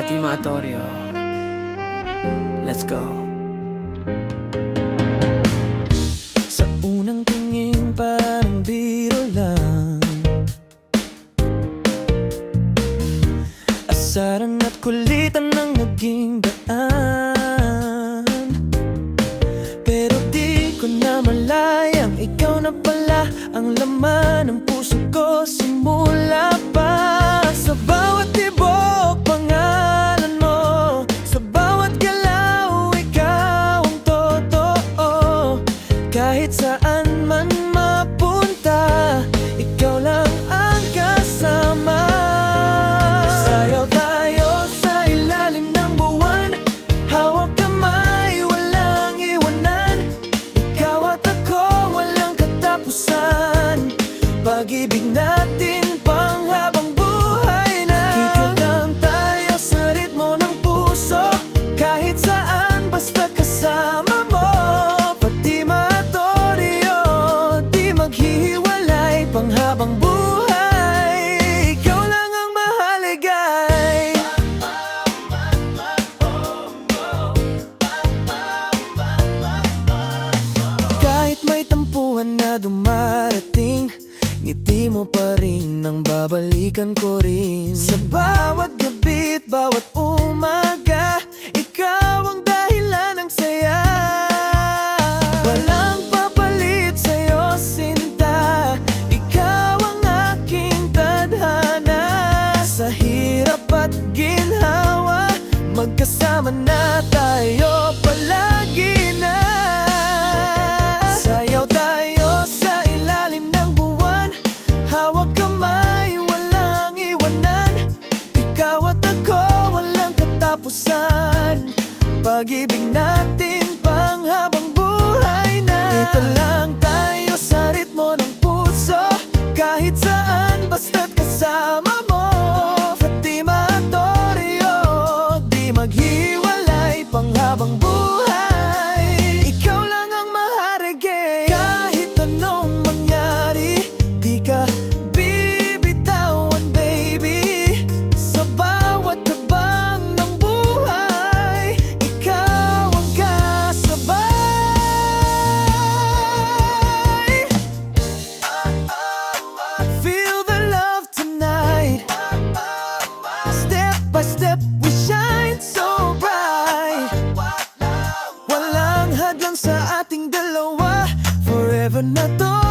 Fatima Atorio. Let's go. Sa unang tingin parang biro lang, asaran at kulitan ang naging daan. Pero di ko na malayang ikaw na pala ang laman ng puso ko simula pa. Sa bawat tibok pangalan mo, sa bawat galaw ikaw ang totoo. Kahit saan man mapunta, ikaw lang ang kasama. Sayaw tayo sa ilalim ng buwan, hawak kamay, walang iwanan. Ikaw at ako, walang katapusan. Pag-ibig natin panghabang buhay na. Kita lang tayo sa ritmo ng puso, kahit saan basta kasama mo. Fatima Atorio, di maghihiwalay panghabang buhay. Ikaw lang ang mahaligay. Kahit may tampuhan na dumarating, ngiti mo pa rin ang babalikan ko rin. Sa bawat gabi at bawat umaga, ikaw ang dahilan ng saya. Walang papalit sa'yo, sinta, ikaw ang aking tadhana. Sa hirap at ginhawa, magkasama na tayo palagi na. Sayaw tayo sa ilalim ng buwan, hawak kamay, walang iwanan. Ikaw at ako, walang katapusan. Pag-ibig natin panghabang buhay na. Dito lang tayo sa ritmo ng puso, kahit saan basta't kasama mo. Fatima Atorio, di maghiwalay panghabang buhay. Ikaw lang ang maharage. Kahit anong mangyari, di ka bibitawan, baby. Sa bawat habang ng buhay, ikaw ang kasabay. Feel the love tonight. Step by step we shine so bright. Walang hadlang sa ating dalawa, forever na to.